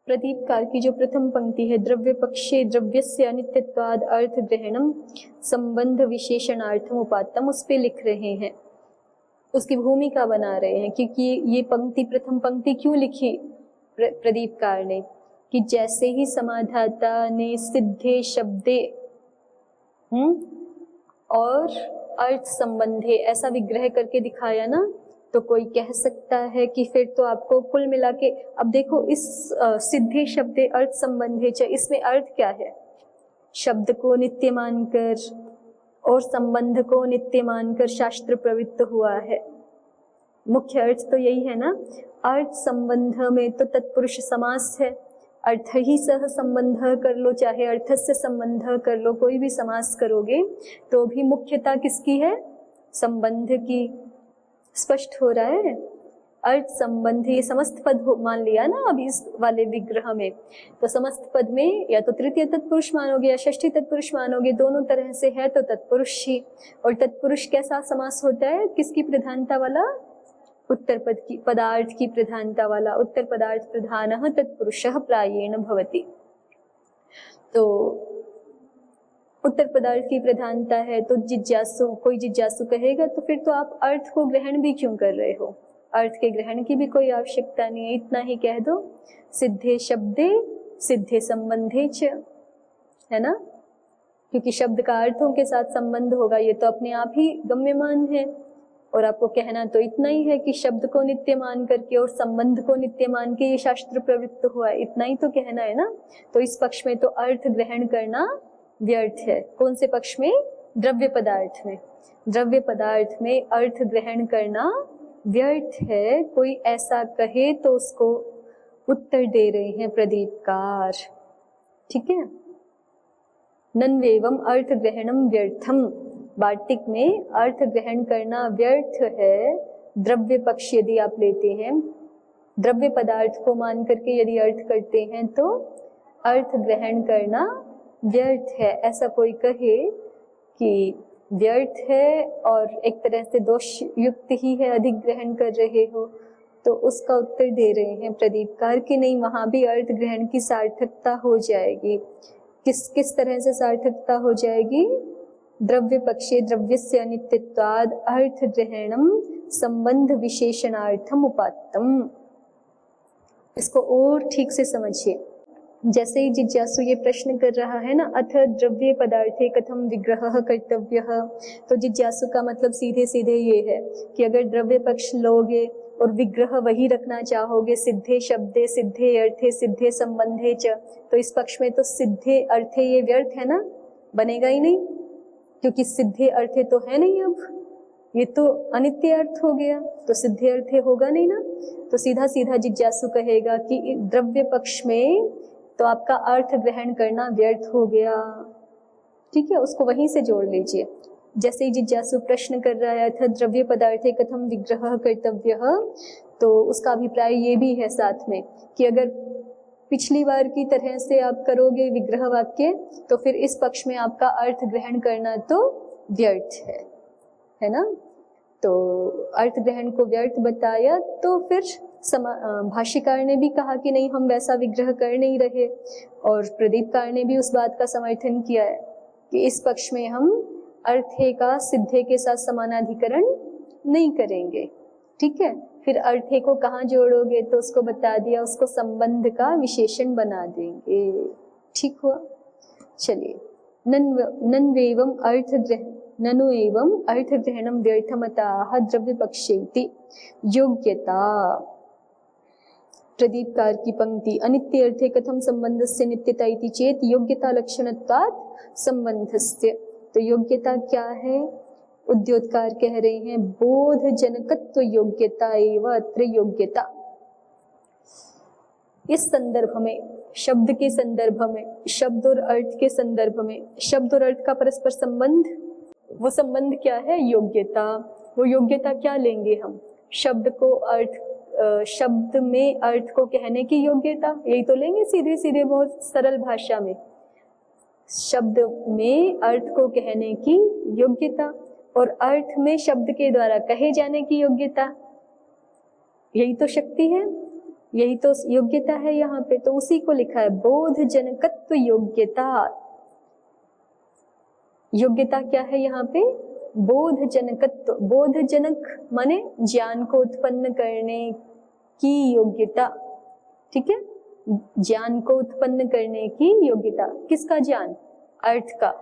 प्रदीपकार की जो प्रथम पंक्ति है, द्रव्य पक्षे द्रव्यस्य अनित्यत्वाद अर्थ ग्रहणम संबंध विशेषणार्थम उपात्तम, उस पे लिख रहे हैं, उसकी भूमिका बना रहे हैं। क्योंकि ये पंक्ति प्रथम पंक्ति क्यों लिखी प्रदीपकार ने, कि जैसे ही समाधाता ने सिद्धे शब्दे और अर्थ संबंधे ऐसा विग्रह करके दिखाया ना, तो कोई कह सकता है कि फिर तो आपको कुल मिला के, अब देखो इस सिद्धे शब्दे अर्थ संबंधे च, इसमें अर्थ क्या है? शब्द को नित्य मानकर और संबंध को नित्य मानकर शास्त्र प्रवृत्त हुआ है। मुख्य अर्थ तो यही है ना। अर्थ संबंध में तो तत्पुरुष समास है, अर्थ ही सह संबंध कर लो, चाहे अर्थ से संबंध कर लो, कोई भी समास करोगे तो भी मुख्यता किसकी है? संबंध की। स्पष्ट हो रहा है? अर्थ संबंध, ये समस्त पद मान लिया ना अभी इस वाले विग्रह में, तो समस्त पद में या तो तृतीय तत्पुरुष मानोगे या षष्ठी तत्पुरुष मानोगे, दोनों तरह से है तो तत्पुरुष ही। और तत्पुरुष कैसा समास होता है? किसकी प्रधानता वाला? उत्तर पद की, पदार्थ की प्रधानता वाला। उत्तर पदार्थ प्रधानः तत्पुरुषः प्रायेण भवति। तो उत्तर पदार्थ की प्रधानता है तो जिज्ञासु, कोई जिज्ञासु कहेगा तो फिर तो आप अर्थ को ग्रहण भी क्यों कर रहे हो? अर्थ के ग्रहण की भी कोई आवश्यकता नहीं है, इतना ही कह दो सिद्धे शब्दे सिद्धे संबंधे च, है ना। क्योंकि शब्द का अर्थों के साथ संबंध होगा, ये तो अपने आप ही गम्यमान है। और आपको कहना तो इतना ही है कि शब्द को नित्य मान करके और संबंध को नित्य मान के ये शास्त्र प्रवृत्त हुआ है, इतना ही तो कहना है ना। तो इस पक्ष में तो अर्थ ग्रहण करना व्यर्थ है। कौन से पक्ष में? द्रव्य पदार्थ में। द्रव्य पदार्थ में अर्थ ग्रहण करना व्यर्थ है। कोई ऐसा कहे तो उसको उत्तर दे रहे हैं प्रदीपकार, ठीक है। नन्वेवम अर्थ ग्रहणम व्यर्थम, वार्तिक में अर्थ ग्रहण करना व्यर्थ है। द्रव्य पक्ष यदि आप लेते हैं, द्रव्य पदार्थ को मान करके यदि अर्थ करते हैं तो अर्थ ग्रहण करना व्यर्थ है। ऐसा कोई कहे कि व्यर्थ है और एक तरह से दोष युक्त ही है, अधिक ग्रहण कर रहे हो, तो उसका उत्तर दे रहे हैं प्रदीपकार कि नहीं, वहां भी अर्थ ग्रहण की सार्थकता हो जाएगी। किस तरह से सार्थकता हो जाएगी? द्रव्य पक्षे द्रव्यस्य अनित्यत्वाद अर्थ ग्रहणम संबंध विशेषणार्थम उपात्तम। इसको और ठीक से समझिए। जैसे ही जिज्ञासु ये प्रश्न कर रहा है ना, अथ द्रव्य पदार्थे कथम विग्रह कर्तव्य, तो जिज्ञासु का मतलब सीधे सीधे ये है कि अगर द्रव्य पक्ष लोगे और विग्रह वही रखना चाहोगे, सिद्धे शब्दे सिद्धे अर्थे सिद्धे संबंधे च, तो इस पक्ष में तो सिद्धे अर्थे ये व्यर्थ है ना, बनेगा ही नहीं, क्योंकि सिद्धे अर्थे तो है नहीं, अब ये तो अनित्य अर्थ हो गया, तो सिद्धे अर्थे होगा नहीं ना। तो सीधा सीधा जिज्ञासु कहेगा कि द्रव्य पक्ष में तो आपका अर्थ ग्रहण करना व्यर्थ हो गया, ठीक है। उसको वहीं से जोड़ लीजिए। जैसे ही जिज्ञासु प्रश्न कर रहा था द्रव्य पदार्थे कथम विग्रह कर्तव्य, तो उसका अभिप्राय ये भी है साथ में कि अगर पिछली बार की तरह से आप करोगे विग्रह वाक्य, तो फिर इस पक्ष में आपका अर्थ ग्रहण करना तो व्यर्थ है ना। तो अर्थ ग्रहण को व्यर्थ बताया, तो फिर भाष्यकार ने भी कहा कि नहीं, हम वैसा विग्रह कर नहीं रहे, और प्रदीपकार ने भी उस बात का समर्थन किया है कि इस पक्ष में हम अर्थे का सिद्धे के साथ समानाधिकरण नहीं करेंगे, ठीक है। फिर अर्थे को कहाँ जोड़ोगे, तो उसको बता दिया, उसको संबंध का विशेषण बना देंगे, ठीक हुआ। चलिए, नन्वेवम अर्थ ग्रहण ननु एवं अर्थ ग्रहणम व्यर्थमताः द्रव्य पक्षेति योग्यता। प्रदीपकार की पंक्ति, अनित्य अर्थे कथम संबंधस्य नित्यता इति चेत योग्यता लक्षणत्वात् संबंधस्य। तो योग्यता क्या है? उद्योतकार कह रहे हैं बोध जनकत्व योग्यता एवं अत्र योग्यता। इस संदर्भ में, शब्द के संदर्भ में, शब्द और अर्थ के संदर्भ में, शब्द और अर्थ का परस्पर संबंध, वो संबंध क्या है? योग्यता। वो योग्यता क्या लेंगे हम? शब्द को अर्थ, शब्द में अर्थ को कहने की योग्यता, यही तो लेंगे सीधे सीधे, बहुत सरल भाषा में। शब्द में अर्थ को कहने की योग्यता और अर्थ में शब्द के द्वारा कहे जाने की योग्यता, यही तो शक्ति है। यही तो योग्यता है यहाँ पे, तो उसी को लिखा है बोध जनकत्व योग्यता। योग्यता क्या है यहाँ पे? बोध जनकत्व। बोध जनक माने ज्ञान को उत्पन्न करने की योग्यता, ठीक है, ज्ञान को उत्पन्न करने की योग्यता। किसका ज्ञान? अर्थ का,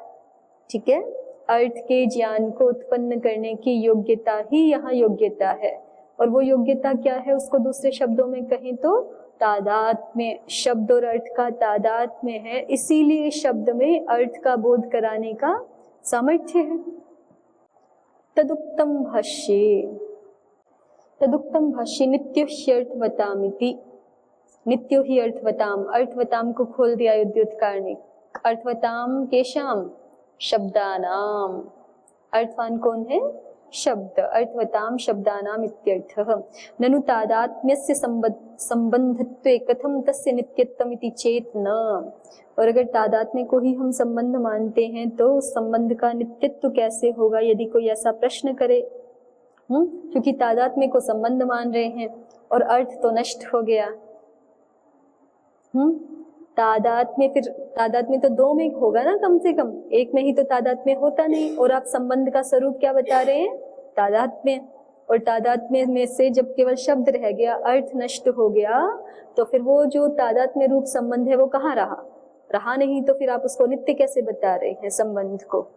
ठीक है, अर्थ के ज्ञान को उत्पन्न करने की योग्यता ही यहाँ योग्यता है। और वो योग्यता क्या है? उसको दूसरे शब्दों में कहें तो तादात्म्य। शब्द और अर्थ का तादात्म्य है, इसीलिए शब्द में अर्थ का बोध कराने का सामर्थ्य है। तदुक्तम भाष्ये, तदुक्तम भाष्ये नित्योह्यर्थवतामिति। नित्यो ही अर्थवताम, अर्थवताम को खोल दिया युद्धोत्कार ने। अर्थवताम केशाम? शब्दानाम। अर्थवान कौन है? शब्द। अर्थवताम शब्दानाम इत्यर्थः। ननु तादात्म्यस्य संबंधत्वे कथम तस्य नित्यत्वम् इति चेत न। और अगर तादात्म्य को ही हम संबंध मानते हैं तो उस संबंध का नित्यत्व कैसे होगा, यदि कोई ऐसा प्रश्न करे। क्योंकि तादात्म्य को संबंध मान रहे हैं और अर्थ तो नष्ट हो गया। तादात्म्य, फिर तादात्म्य तो दो में होगा ना, कम से कम एक में ही तो तादात्म्य होता नहीं। और आप संबंध का स्वरूप क्या बता रहे हैं? तादात्म्य। और तादात्म्य में से जब केवल शब्द रह गया, अर्थ नष्ट हो गया, तो फिर वो जो तादात्म्य रूप संबंध है वो कहाँ रहा? रहा नहीं। तो फिर आप उसको नित्य कैसे बता रहे हैं संबंध को?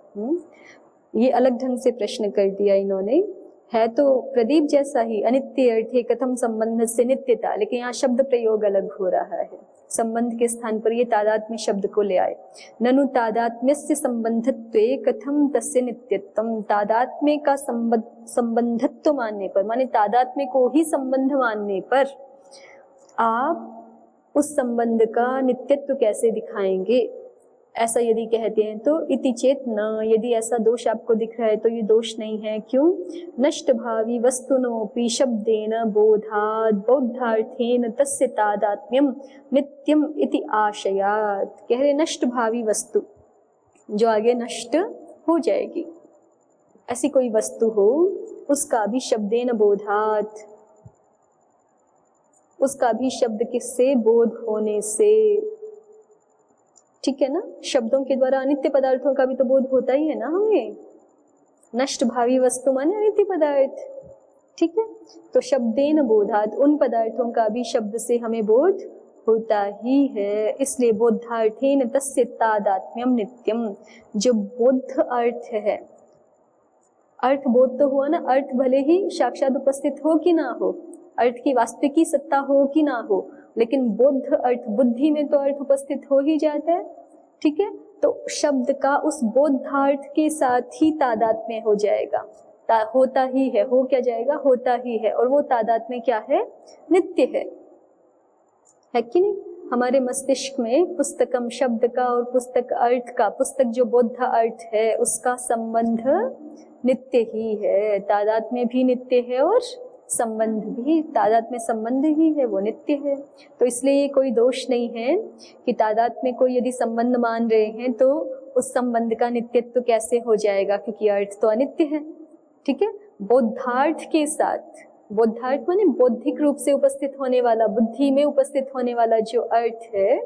ये अलग ढंग से प्रश्न कर दिया इन्होंने। है तो प्रदीप जैसा ही, अनित्य अर्थे कथम संबंध से नित्यता, लेकिन यहाँ शब्द प्रयोग अलग हो रहा है। संबंध के स्थान पर ये तादात्म्य शब्द को ले आए। ननु तादात्म्यस्य संबंधत्वे कथम तस्य नित्यत्वम। तादात्म्य का संबंधत्व मानने पर, माने तादात्म्य को ही संबंध मानने पर आप उस संबंध का नित्यत्व कैसे दिखाएंगे? ऐसा यदि कहते हैं तो इति चेत न। यदि ऐसा दोष आपको दिख रहा है तो ये दोष नहीं है। क्यों? नष्ट भावी वस्तुनोपि शब्देन बोधात् बौद्धार्थेन तस्य तादात्म्यम नित्यम इति आशयात्। कह रहे नष्ट भावी वस्तु जो आगे नष्ट हो जाएगी, ऐसी कोई वस्तु हो, उसका भी शब्देन बोधात्, उसका भी शब्द किससे? बोध होने से। ठीक है ना? शब्दों के द्वारा अनित्य पदार्थों का भी तो बोध होता ही है ना हमें। नष्ट भावी वस्तु माने अनित्य पदार्थ, ठीक है। तो शब्देन बोधात्, उन पदार्थों का भी शब्द से हमें बोध होता ही है। इसलिए बोधार्थेन तस्य तादात्म्यम नित्यम। जो बोध अर्थ है, अर्थ बोध तो हुआ ना, अर्थ भले ही साक्षात उपस्थित हो कि ना हो, अर्थ की वास्तविकी सत्ता हो कि ना हो, लेकिन बोध अर्थ, बुद्धि में तो अर्थ उपस्थित हो ही जाता है, ठीक है। तो शब्द का उस बोधार्थ के साथ ही तादात्म्य हो जाएगा। होता ही है, हो क्या जाएगा? होता ही है। और वो तादात्म्य क्या है? नित्य है कि नहीं? हमारे मस्तिष्क में पुस्तकम शब्द का और पुस्तक अर्थ का, पुस्तक जो बोध अर्थ है उसका संबंध नित्य ही है। तादात्म्य भी नित्य है और संबंध भी, तादात्म्य संबंध ही है, वो नित्य है। तो इसलिए ये कोई दोष नहीं है कि तादात्म्य को यदि संबंध मान रहे हैं तो उस संबंध का नित्यत्व कैसे हो जाएगा, क्योंकि अर्थ तो अनित्य है, ठीक है। बोधार्थ के साथ, बोधार्थ माने बौद्धिक रूप से उपस्थित होने वाला, बुद्धि में उपस्थित होने वाला जो अर्थ है,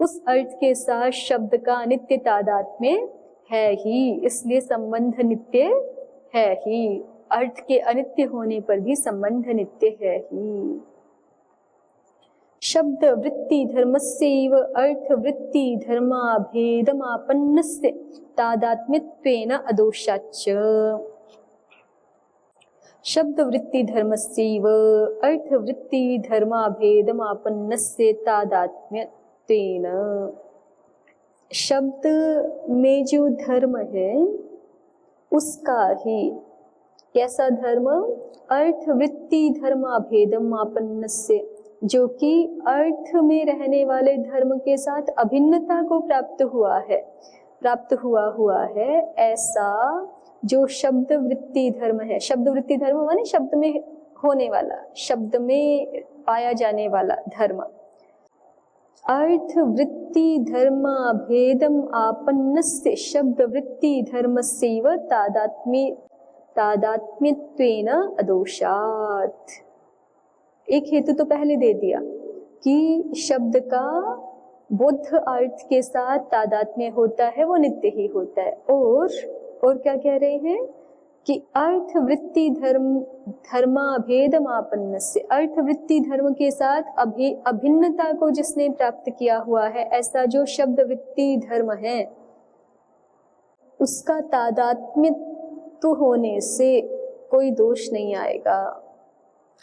उस अर्थ के साथ शब्द का अनित्य तादात्म्य है ही, इसलिए संबंध नित्य है ही। अर्थ के अनित्य होने पर भी संबंध नित्य है ही। शब्द वृत्ति धर्मस्यैव अर्थ वृत्ति धर्माभेदमापन्नस्य तादात्म्यत्वेन अदोषाच्च। शब्द वृत्ति धर्मस्यैव अर्थ वृत्ति धर्माभेदमापन्नस्य तादात्म्यत्वेन। शब्द में जो धर्म है उसका ही, कैसा धर्म? अर्थ वृत्ति धर्माभेदम आपन्नस्य, जो कि अर्थ में रहने वाले धर्म के साथ अभिन्नता को प्राप्त हुआ है, ऐसा जो शब्द वृत्ति धर्म है। शब्द वृत्ति धर्म माने शब्द में होने वाला, शब्द में पाया जाने वाला धर्म। अर्थ वृत्ति धर्माभेदम आपन्नस्य शब्द वृत्ति धर्मस्यैव तादात्म्यत्वेन अदोषात्। एक हेतु तो पहले दे दिया, कि शब्द का बुद्ध अर्थ के साथ तादात्म्य होता है, वो नित्य ही होता है। और क्या कह रहे हैं कि अर्थ वृत्ति धर्माभेद मापन्न से, अर्थ वृत्ति धर्म के साथ अभिन्नता को जिसने प्राप्त किया हुआ है, ऐसा जो शब्द वृत्ति धर्म है, उसका तादात्म्य तो होने से कोई दोष नहीं आएगा।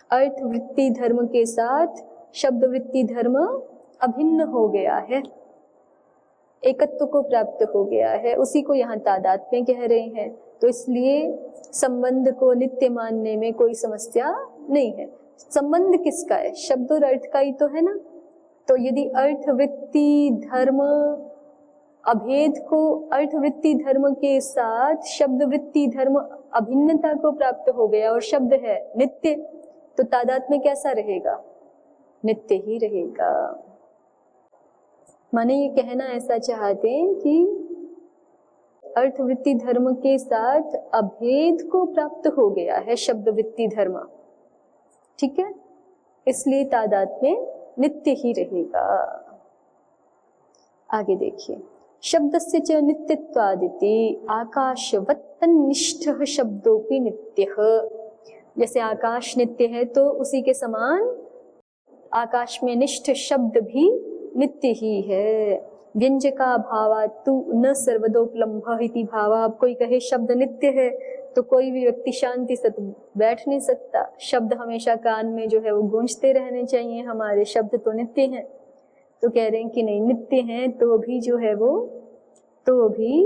अर्थ वृत्ति धर्म के साथ शब्द वृत्ति धर्म अभिन्न हो गया है, एकत्व को प्राप्त हो गया है, उसी को यहाँ तादात्म्य कह रहे हैं। तो इसलिए संबंध को नित्य मानने में कोई समस्या नहीं है। संबंध किसका है? शब्द और अर्थ का ही तो है ना। तो यदि अर्थ वृत्ति धर्म अभेद को, अर्थ वृत्ति धर्म के साथ शब्द वृत्ति धर्म अभिन्नता को प्राप्त हो गया और शब्द है नित्य, तो तादात्म्य कैसा रहेगा? नित्य ही रहेगा। माने ये कहना ऐसा चाहते हैं कि अर्थ वृत्ति धर्म के साथ अभेद को प्राप्त हो गया है शब्द वृत्ति धर्म, ठीक है, इसलिए तादात्म्य नित्य ही रहेगा। आगे देखिए, शब्दस्य च नित्यत्वादिति आकाशवत्तनिष्ठः शब्दोपि नित्यः। जैसे आकाश नित्य है तो उसी के समान आकाश में निष्ठ शब्द भी नित्य ही है। व्यंजका भावातु न सर्वदोपलम्भः इति भावः। अब कोई कहे शब्द नित्य है तो कोई भी व्यक्ति शांति से तो बैठ नहीं सकता। शब्द हमेशा कान में जो है वो गूंजते रहने चाहिए, हमारे शब्द तो नित्य हैं। तो कह रहे हैं कि नहीं, नित्य हैं तो भी जो है वो, तो भी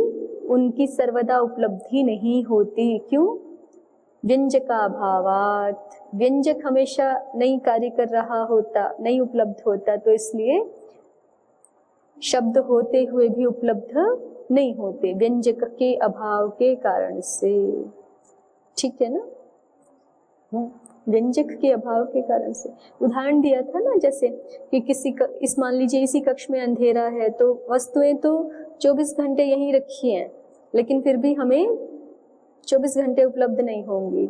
उनकी सर्वदा उपलब्धि नहीं होती। क्यों? व्यंजका भावात, व्यंजक हमेशा नहीं कार्य कर रहा होता, नहीं उपलब्ध होता, तो इसलिए शब्द होते हुए भी उपलब्ध नहीं होते व्यंजक के अभाव के कारण से। ठीक है ना? व्यंजक के अभाव के कारण से। उदाहरण दिया था ना, जैसे कि इस मान लीजिए इसी कक्ष में अंधेरा है तो वस्तुएं तो 24 घंटे यहीं रखी हैं, लेकिन फिर भी हमें 24 घंटे उपलब्ध नहीं होंगी।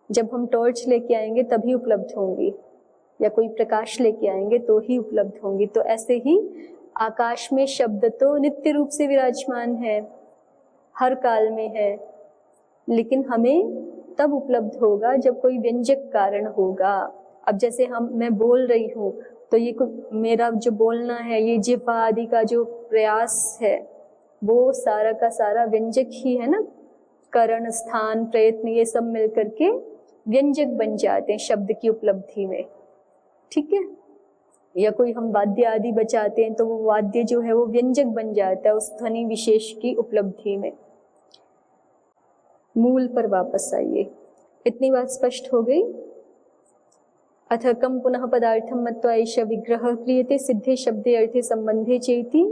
जब हम टॉर्च लेके आएंगे तभी उपलब्ध होंगी, या कोई प्रकाश लेके आएंगे तो ही उपलब्ध होंगी। तो ऐसे ही आकाश में शब्द तो नित्य रूप से विराजमान है, हर काल में है, लेकिन हमें तब उपलब्ध होगा जब कोई व्यंजक कारण होगा। अब जैसे मैं बोल रही हूँ तो ये मेरा जो बोलना है, ये जिह्वा आदि का जो प्रयास है, वो सारा का सारा व्यंजक ही है ना। करण, स्थान, प्रयत्न, ये सब मिलकर के व्यंजक बन जाते हैं शब्द की उपलब्धि में। ठीक है? या कोई हम वाद्य आदि बजाते हैं तो वो वाद्य जो है वो व्यंजक बन जाता है उस ध्वनि विशेष की उपलब्धि में। मूल पर वापस आइए। इतनी बात स्पष्ट हो गई। अथ कम पुनः पदार्थम मत्वा एष विग्रह क्रियते सिद्धे शब्दे अर्थे संबंधे चेति।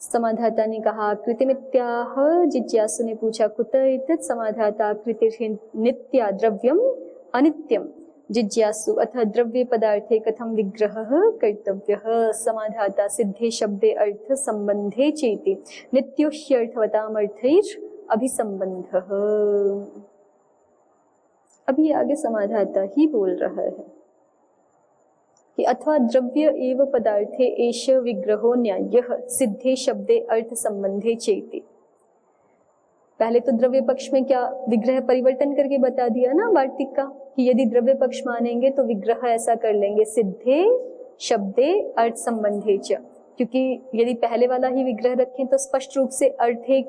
समाधाता ने कहा कृतिमित्याह। जिज्ञासु ने पूछा कुत एतत्। समाधाता कृतिर्हि नित्या द्रव्यम अनित्यम। जिज्ञासु अथ द्रव्ये पदार्थे कथम विग्रहः कर्तव्यः। समाधाता सिद्धे शब्दे अर्थ संबंधे चेति नित्यो ह्यर्थवताम् अर्थैर् अभिसंबंधः। अभी आगे समाधाता ही बोल रहा है कि अथवा द्रव्य एव पदार्थे एष विग्रहो न्याय्यः सिद्धे शब्दे अर्थ संबंधे चेति। पहले तो द्रव्य पक्ष में क्या विग्रह परिवर्तन करके बता दिया ना वार्तिक का, कि यदि द्रव्य पक्ष मानेंगे तो विग्रह ऐसा कर लेंगे सिद्धे शब्दे अर्थ संबंधे च। क्योंकि यदि पहले वाला ही विग्रह रखें तो स्पष्ट रूप से अर्थे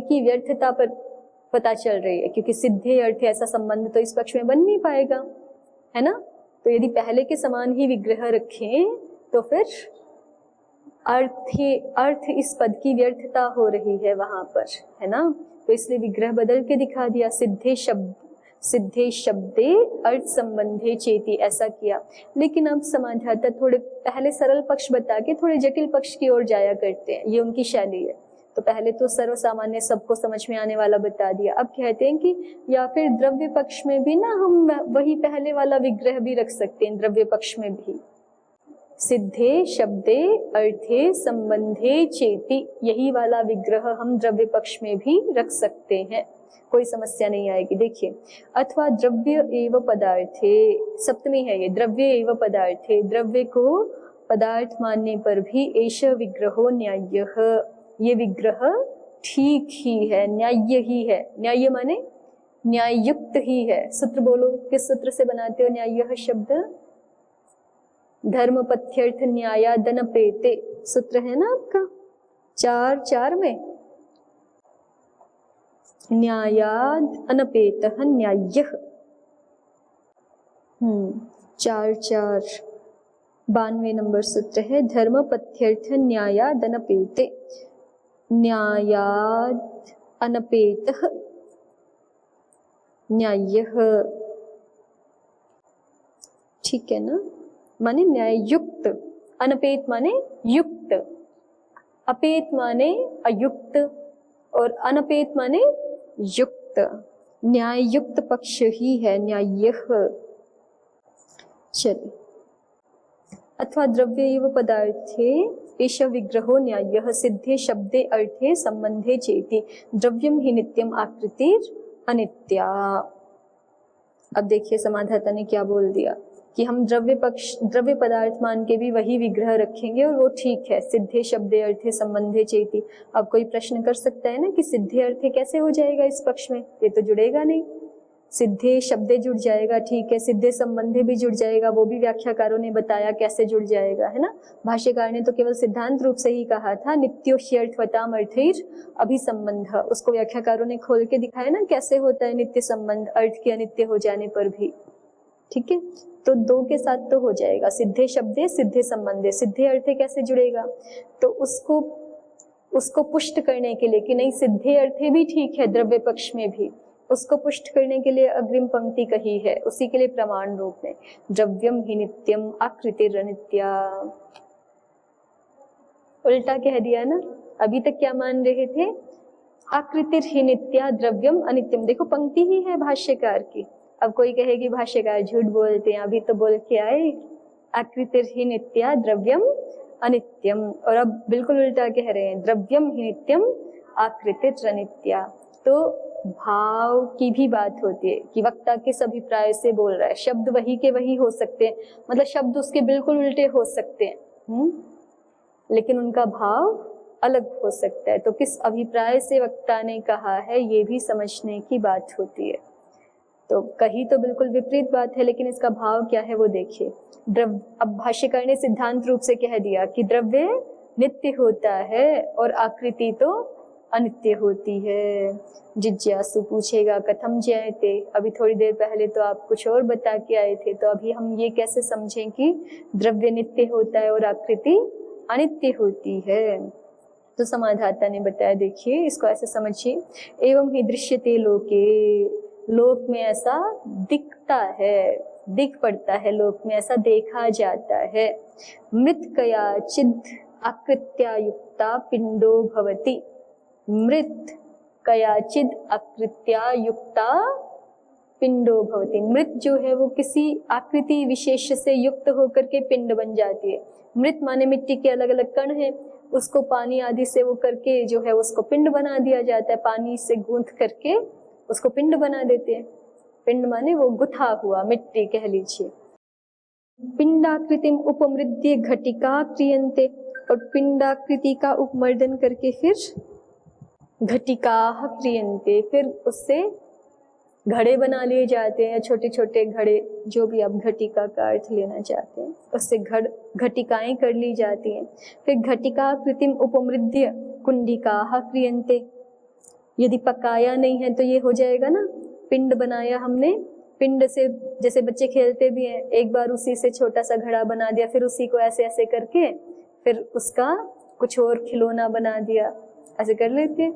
की व्यर्थता पर पता चल रही है, क्योंकि सिद्धे अर्थ ऐसा संबंध तो इस पक्ष में बन नहीं पाएगा, है ना। तो यदि पहले के समान ही विग्रह रखें तो फिर अर्थ इस पद की व्यर्थता हो रही है वहां पर, है ना। तो इसलिए विग्रह बदल के दिखा दिया, सिद्धे शब्दे अर्थ संबंधे चेति, ऐसा किया। लेकिन अब समाधाता थोड़े पहले सरल पक्ष बता के थोड़े जटिल पक्ष की ओर जाया करते हैं, ये उनकी शैली है। तो पहले तो सर्व सामान्य सबको समझ में आने वाला बता दिया। अब कहते हैं कि या फिर द्रव्य पक्ष में भी ना हम वही पहले वाला विग्रह भी रख सकते हैं। द्रव्य पक्ष में भी सिद्धे शब्दे अर्थे संबंधे चेति, यही वाला विग्रह हम द्रव्य पक्ष में भी रख सकते हैं। कोई समस्या नहीं आएगी। देखिए, अथवा द्रव्य एव पदार्थे, सप्तमी है ये, द्रव्य एव पदार्थे, द्रव्य को पदार्थ मानने पर भी एष विग्रहो न्याय्यः, ये विग्रह ठीक ही है, न्याय्य ही है। न्याय्य माने न्याययुक्त ही है। सूत्र बोलो, किस सूत्र से बनाते हो न्याय्य शब्द? धर्म पथ्यर्थ न्यायादन प्रेते सूत्र है ना आपका 4:4 में, न्यायाद अनपेतः न्याय्यः। 4:4 92 नंबर सूत्र है, धर्म पथ्यर्थ न्यायाद अनपेते, न्यायाद अनपेतः न्याय्यः। ठीक है ना, माने न्याययुक्त, अनपेत माने युक्त, अपेत माने अयुक्त और अनपेत माने युक्त। न्याययुक्त पक्ष ही है न्याय्यः। चलिए, अथवा द्रव्य एव पदार्थे एष विग्रहो न्याय्यः सिद्धे शब्दे अर्थे संबंधे चेति, द्रव्यम ही नित्यम आकृतिर अनित्या। अब देखिए समाधाता ने क्या बोल दिया कि हम द्रव्य पदार्थ मान के भी वही विग्रह रखेंगे और वो ठीक है, सिद्धे शब्दे अर्थे संबंधे चेति। अब कोई प्रश्न कर सकता है ना कि सिद्धे अर्थे कैसे हो जाएगा इस पक्ष में, ये तो जुड़ेगा नहीं। सिद्धे शब्दे जुड़ जाएगा, ठीक है, सिद्धे संबंधे भी जुड़ जाएगा, वो भी व्याख्याकारों ने बताया कैसे जुड़ जाएगा, है ना। भाष्यकार ने तो केवल सिद्धांत रूप से ही कहा था, नित्योष्यर्थवताम अर्थैर अभिसंबंध, उसको व्याख्याकारों ने खोल के दिखाया ना कैसे होता है नित्य संबंध अर्थ के अनित्य हो जाने पर भी। ठीक है, तो दो के साथ तो हो जाएगा, सिद्धे शब्दे सिद्धे संबंधे, सिद्धे अर्थे कैसे जुड़ेगा, तो उसको पुष्ट करने के लिए कि नहीं सिद्धे अर्थे भी ठीक है द्रव्य पक्ष में भी, उसको पुष्ट करने के लिए अग्रिम पंक्ति कही है, उसी के लिए प्रमाण रूप में द्रव्यम ही नित्यम आकृतिर अनित्या। उल्टा कह दिया ना, अभी तक क्या मान रहे थे, आकृतिर ही नित्या द्रव्यम अनित्यम। देखो पंक्ति ही है भाष्यकार की। अब कोई कहे कि भाष्यकार झूठ बोलते हैं, अभी तो बोल के आए आकृतिर ही नित्या द्रव्यम अनित्यम, और अब बिल्कुल उल्टा कह रहे हैं द्रव्यम ही नित्यम आकृतिर अनित्या। तो भाव की भी बात होती है कि वक्ता किस अभिप्राय से बोल रहा है, शब्द वही के वही हो सकते हैं, मतलब शब्द उसके बिल्कुल उल्टे हो सकते हैं, लेकिन उनका भाव अलग हो सकता है। तो किस अभिप्राय से वक्ता ने कहा है ये भी समझने की बात होती है। तो कही तो बिल्कुल विपरीत बात है, लेकिन इसका भाव क्या है वो देखिए। अब भाष्यकार ने सिद्धांत रूप से कह दिया कि द्रव्य नित्य होता है और आकृति तो अनित्य होती है। जिज्ञासु पूछेगा कथम ज्ञायते, अभी थोड़ी देर पहले तो आप कुछ और बता के आए थे, तो अभी हम ये कैसे समझें कि द्रव्य नित्य होता है और आकृति अनित्य होती है। तो समाधाता ने बताया, देखिए इसको ऐसे समझिए, एवं ही दृश्यते लोके, लोक में ऐसा दिखता है, दिख पड़ता है, लोक में ऐसा देखा जाता है। मृत कयाचिद आकृत्या युक्ता पिंडो भवति, मृत कयाचिद आकृत्या युक्ता पिंडो भवति, मृत जो है वो किसी आकृति विशेष से युक्त होकर के पिंड बन जाती है। मृत माने मिट्टी के अलग अलग कण हैं, उसको पानी आदि से वो करके जो है उसको पिंड बना दिया जाता है, पानी से गूंथ करके उसको पिंड बना देते हैं। पिंड माने वो गुथा हुआ मिट्टी कह लीजिए। पिंडाकृतिम उपमृद्य घटिका क्रियन्ते, और पिंडाकृति का उपमर्दन करके फिर घटिका क्रियन्ते, फिर उससे घड़े बना लिए जाते हैं, छोटे छोटे घड़े, जो भी आप घटिका का अर्थ लेना चाहते हैं, उससे घटिकाएं कर ली जाती हैं। फिर घटिका कृतिम उपमृद्य कुंडिका क्रियन्ते, यदि पकाया नहीं है तो ये हो जाएगा ना, पिंड बनाया हमने, पिंड से जैसे बच्चे खेलते भी हैं, एक बार उसी से छोटा सा घड़ा बना दिया, फिर उसी को ऐसे ऐसे करके फिर उसका कुछ और खिलौना बना दिया, ऐसे कर लेते हैं।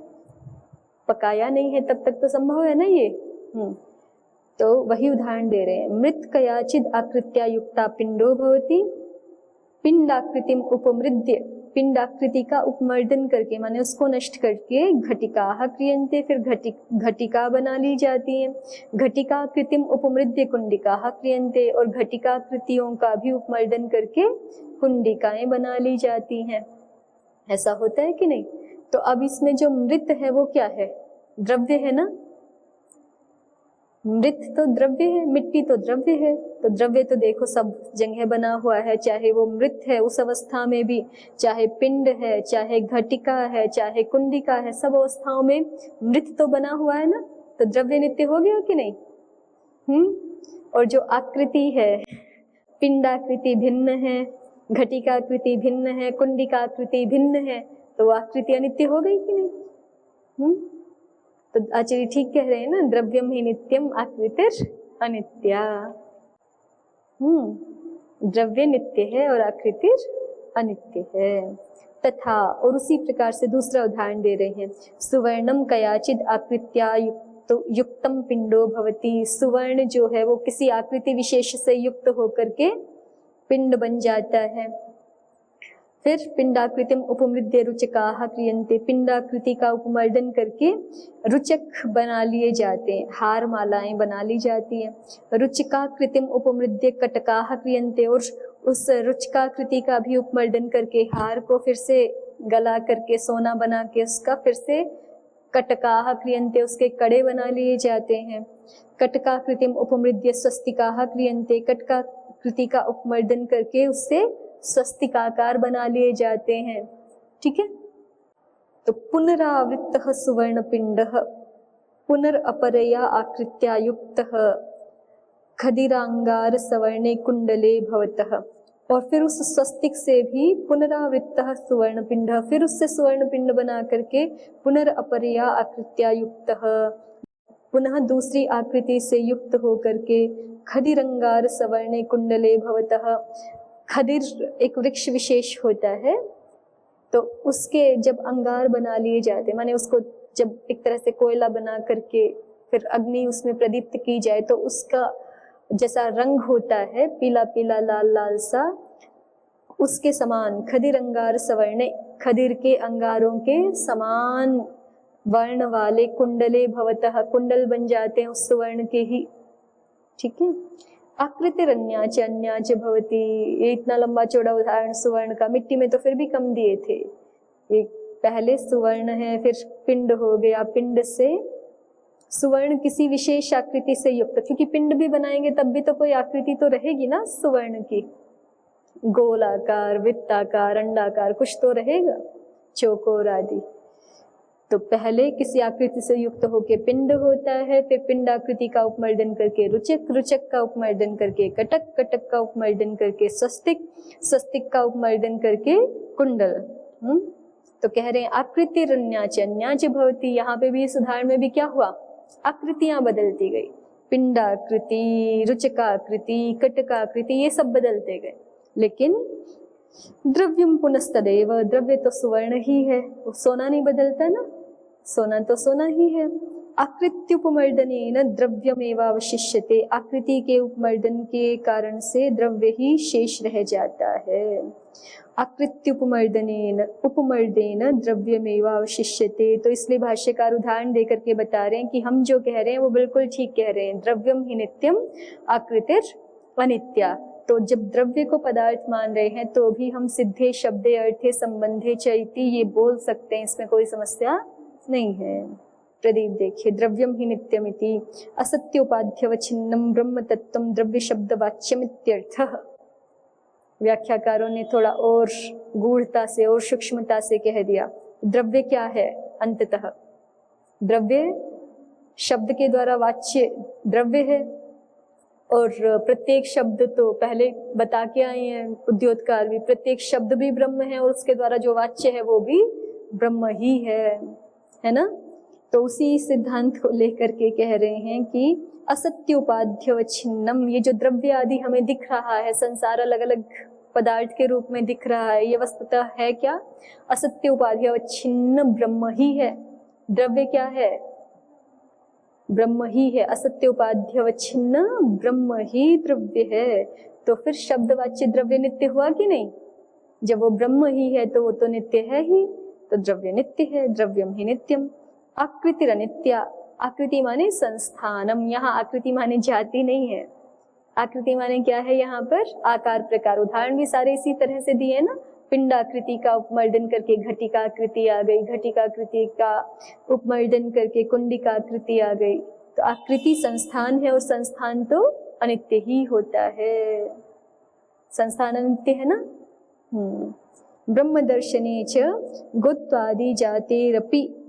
पकाया नहीं है तब तक तो संभव है ना ये। तो वही उदाहरण दे रहे हैं, मृत कयाचिद आकृत्या युक्ता पिंडो भवति, पिंडाकृतिम उपमृद्य, पिंडाकृति का उपमर्दन करके माने उसको नष्ट करके घटिका क्रियन्ते, फिर घटिका बना ली जाती है। घटिका कृतिम उपमृद्य कुंडिका क्रियन्ते, और घटिका कृतियों का भी उपमर्दन करके कुंडिकाएं बना ली जाती हैं। ऐसा होता है कि नहीं। तो अब इसमें जो मृत है वो क्या है, द्रव्य है ना, मृत तो द्रव्य है, मिट्टी तो द्रव्य है, तो द्रव्य तो देखो सब जगह बना हुआ है, चाहे वो मृत है उस अवस्था में भी, चाहे पिंड है, चाहे घटिका है, चाहे कुंडिका है, सब अवस्थाओं में मृत तो बना हुआ है ना, तो द्रव्य नित्य हो गया कि नहीं? और जो आकृति है, पिंडाकृति भिन्न है, घटिकाकृति भिन्न है, कुंडिकाकृति भिन्न है, तो आकृति अनित्य हो गई कि नहीं? तो आचार्य ठीक कह रहे हैं ना, द्रव्यम ही नित्यम आकृतिर अनित्या। द्रव्य नित्य है और आकृतिर अनित्य है। तथा, और उसी प्रकार से दूसरा उदाहरण दे रहे हैं, सुवर्णम कयाचिद आकृत्या युक्तम पिंडो भवति। सुवर्ण जो है वो किसी आकृति विशेष से युक्त होकर के पिंड बन जाता है। फिर पिंडाकृतिम उपमृद्य रुचकाः क्रियन्ते, पिंडाकृति का उपमर्दन करके रुचक बना लिए जाते हैं, हार मालाएं बना ली जाती हैं। रुचिकाकृतिम उपमृद्य कटकाः क्रियन्ते, और उस रुचिकाकृति का भी उपमर्दन करके हार को फिर से गला करके सोना बना के उसका फिर से कटकाः क्रियन्ते, उसके कड़े बना लिए जाते हैं। कटकाकृतिम उपमृद्य स्वस्तिकाः क्रियन्ते, कटकाकृति का उपमर्दन करके उससे स्वस्तिकाकार बना लिए जाते हैं। ठीक है, तो पुनरावृत्तः सुवर्ण पिंडः पुनरअपरया आकृत्या युक्तः खदिरांगार सवर्णे कुंडले भवतः। और फिर उस स्वस्तिक से भी पुनरावृत्तः सुवर्ण पिंड, फिर उससे स्वर्ण पिंड बना करके पुनरअपरया आकृत्या युक्तः, पुनः दूसरी आकृति से युक्त होकर के खदिरंगार सवर्णे कुंडले भवतः। खदिर एक वृक्ष विशेष होता है, तो उसके जब अंगार बना लिए जाते, माने उसको जब एक तरह से कोयला बना करके फिर अग्नि उसमें प्रदीप्त की जाए, तो उसका जैसा रंग होता है पीला पीला लाल लाल सा, उसके समान खदिर अंगार सवर्ण, खदिर के अंगारों के समान वर्ण वाले कुंडले भवतः, कुंडल बन जाते हैं उस सुवर्ण के ही। ठीक है, आकृतिरन्याच अन्याच भवति। ये इतना लंबा चौड़ा उदाहरण सुवर्ण का, मिट्टी में तो फिर भी कम दिए थे। ये पहले सुवर्ण है, फिर पिंड हो गया, पिंड से सुवर्ण किसी विशेष आकृति से युक्त, क्योंकि पिंड भी बनाएंगे तब भी तो कोई आकृति तो रहेगी ना सुवर्ण की, गोलाकार, वृत्ताकार, अंडाकार, कुछ तो रहेगा, चौकोर आदि। तो पहले किसी आकृति से युक्त होके पिंड होता है, फिर पिंडाकृति का उपमर्दन करके रुचक, रुचक का उपमर्दन करके कटक, कटक का उपमर्दन करके स्वस्तिक, स्वस्तिक का उपमर्दन करके कुंडल। तो कह रहे हैं आकृतिरन्याच अन्याच भवति। यहाँ पे भी इस उदाहरण में भी क्या हुआ, आकृतियां बदलती गई, पिंडाकृति, रुचकाकृति, कटकाकृति, ये सब बदलते गए, लेकिन द्रव्यम पुनस्तदेव, द्रव्य तो सुवर्ण ही है, वो सोना नहीं बदलता ना, सोना तो सोना ही है। आकृत्युपमर्दनेन द्रव्यमेवावशिष्यते, आकृति के उपमर्दन के कारण से द्रव्य ही शेष रह जाता है। आकृत्युपमर्दनेन उपमर्देन द्रव्यमेवावशिष्यते। तो इसलिए भाष्यकार उदाहरण देकर के बता रहे हैं कि हम जो कह रहे हैं वो बिल्कुल ठीक कह रहे हैं, द्रव्यम ही नित्यम आकृतिर अनित्या। तो जब द्रव्य को पदार्थ मान रहे हैं तो भी हम सिद्धे शब्दे अर्थे संबंधे च इति ये बोल सकते हैं, इसमें कोई समस्या नहीं है। प्रदीप देखिए, द्रव्यम ही नित्यमिति असत्योपाध्यवच्छिन्नम ब्रह्म तत्वम द्रव्य शब्द वाच्यमित्यर्थः। व्याख्याकारों ने थोड़ा और गूढ़ता से और सूक्ष्मता से कह दिया, द्रव्य क्या है, अंततः द्रव्य शब्द के द्वारा वाच्य द्रव्य है, और प्रत्येक शब्द तो पहले बता के आए हैं उद्योतकार भी, प्रत्येक शब्द भी ब्रह्म है और उसके द्वारा जो वाच्य है वो भी ब्रह्म ही है ना। तो उसी सिद्धांत को लेकर के कह रहे हैं कि असत्योपाध्यवच्छिन्नम, ये जो द्रव्य आदि हमें दिख रहा है, संसार अलग अलग पदार्थ के रूप में दिख रहा है, ये वस्तुतः है क्या, असत्योपाध्यवच्छिन्न ब्रह्म ही है। द्रव्य क्या है, ब्रह्म ही है, असत्योपाध्यवच्छिन्न ब्रह्म ही द्रव्य है। तो फिर शब्दवाच्य द्रव्य नित्य हुआ कि नहीं, जब वो ब्रह्म ही है तो वो तो नित्य है ही, तो द्रव्य नित्य है, द्रव्यम ही नित्यम। आकृतिर अनित्या, आकृति माने संस्थानम, यहाँ आकृति माने जाति नहीं है, आकृति माने क्या है यहाँ पर, आकार प्रकार। उदाहरण भी सारे इसी तरह से दिए ना, पिंडाकृति का उपमर्दन करके घटिकाकृति आ गई, घटिकाकृति का उपमर्दन करके कुंडिकाकृति आ गई, तो आकृति संस्थान है और संस्थान तो अनित्य ही होता है, संस्थान अनित्य है ना। ब्रह्म दर्शने च गोत्वादि जातेरपि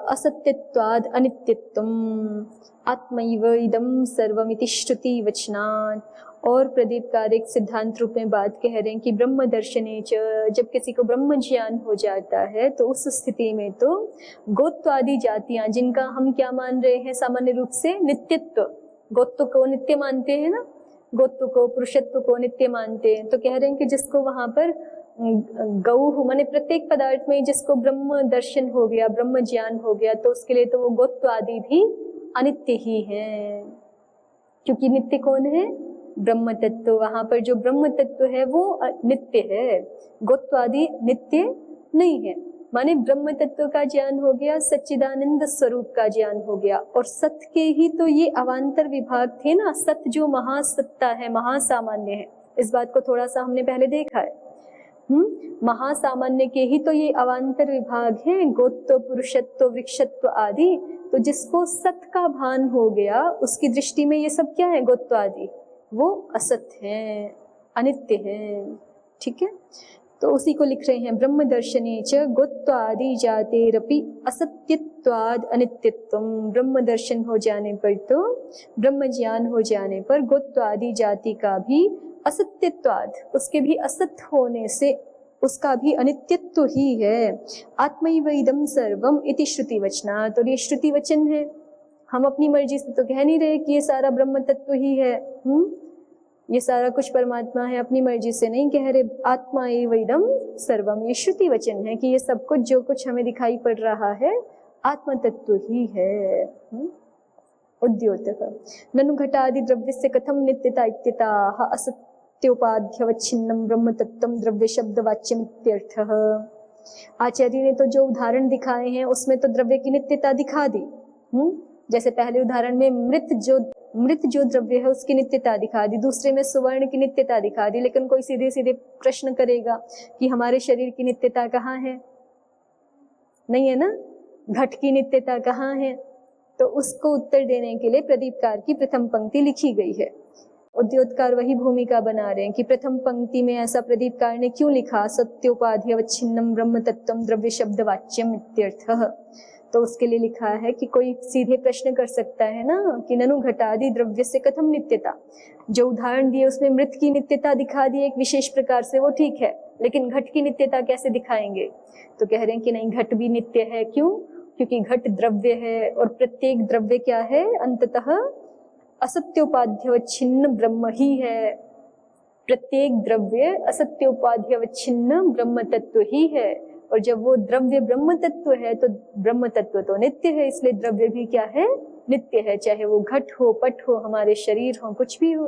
असत्यत्वाद अनित्यत्वम् आत्मैव इदं सर्वमिति श्रुति वचनात्। और प्रदीपकार एक सिद्धांत रूप में बात कह रहे हैं कि ब्रह्म दर्शने च, जब किसी को ब्रह्म ज्ञान हो जाता है तो उस स्थिति में तो गोत्वादि जातियां, जिनका हम क्या मान रहे हैं सामान्य रूप से नित्यत्व, गोत्व को नित्य मानते हैं ना, गोत्व को पुरुषत्व को नित्य मानते हैं, तो कह रहे हैं कि जिसको वहां पर गौ माने प्रत्येक पदार्थ में जिसको ब्रह्म दर्शन हो गया, ब्रह्म ज्ञान हो गया, तो उसके लिए तो वो गोत्व आदि भी अनित्य ही है, क्योंकि नित्य कौन है, ब्रह्म तत्व। वहां पर जो ब्रह्म तत्व है वो नित्य है, गोत्व आदि नित्य नहीं है। माने ब्रह्म तत्व का ज्ञान हो गया, सच्चिदानंद स्वरूप का ज्ञान हो गया, और सत्य के ही तो ये अवान्तर विभाग थे ना, सत्य जो महासत्ता है, महासामान्य है, इस बात को थोड़ा सा हमने पहले देखा है। महासामान्य के ही तो ये अवान्तर विभाग है, गोत्व, पुरुषत्व, वृक्षत्व आदि। तो जिसको सत्य का भान हो गया उसकी दृष्टि में ये सब क्या है, गोत्व आदि वो असत्य है, अनित्य है, ठीक है। तो उसी को लिख रहे हैं, ब्रह्म दर्शने च गोत्वादि जातेरपि असत्यत्वाद अनित्यत्वम्। ब्रह्म दर्शन हो जाने पर तो, ब्रह्म ज्ञान हो जाने पर गोत्वादि जाति का भी असत्यत्वाद, उसके भी असत्य होने से उसका भी अनित्यत्व ही है। आत्मैव इदं सर्वम इति श्रुति वचनात्। और ये श्रुति वचन है, हम अपनी मर्जी से तो कह नहीं रहे कि ये सारा ब्रह्म तत्व ही है, ये सारा कुछ परमात्मा है, अपनी मर्जी से नहीं कह रहे। आत्मा एव इदं सर्वम, ये श्रुति वचन है कि ये सब कुछ जो कुछ हमें दिखाई पड़ रहा है आत्म तत्व ही है। उद्योतः ननु घटादि द्रव्यस्य कथम नित्यता इत्यताः असत्योपाध्यवच्छिन्नं ब्रह्म तत्वं द्रव्य शब्द वाच्यमित्यर्थः। आचार्य ने तो जो उदाहरण दिखाए हैं उसमें तो द्रव्य की नित्यता दिखा दी। जैसे पहले उदाहरण में मृत जो द्रव्य है उसकी नित्यता दिखा दी, दूसरे में सुवर्ण की नित्यता दिखा दी। लेकिन कोई सीधे सीधे प्रश्न करेगा कि हमारे शरीर की नित्यता कहाँ है, नहीं है ना, घट की नित्यता कहाँ है, तो उसको उत्तर देने के लिए प्रदीपकार की प्रथम पंक्ति लिखी गई है। उद्योतकार वही भूमिका बना रहे हैं कि प्रथम पंक्ति में ऐसा प्रदीपकार ने क्यों लिखा, सत्योपाध्यवच्छिन्नं ब्रह्म तत्वं द्रव्य शब्द वाच्यम इत्यर्थः। तो उसके लिए लिखा है कि कोई सीधे प्रश्न कर सकता है ना कि ननु घटादि द्रव्य से कथम नित्यता। जो उदाहरण दिए उसमें मृत की नित्यता दिखा दी एक विशेष प्रकार से, वो ठीक है, लेकिन घट की नित्यता कैसे दिखाएंगे। तो कह रहे हैं कि नहीं, घट भी नित्य है। क्यों? क्योंकि घट द्रव्य है और प्रत्येक द्रव्य क्या है, अंततः असत्योपाध्यवच्छिन्न ब्रह्म ही है। प्रत्येक द्रव्य असत्योपाध्यवच्छिन्न ब्रह्म तत्व ही है, और जब वो द्रव्य ब्रह्म तत्व है तो ब्रह्म तत्व तो नित्य है, इसलिए द्रव्य भी क्या है, नित्य है, चाहे वो घट हो, पट हो, हमारे शरीर हो, कुछ भी हो।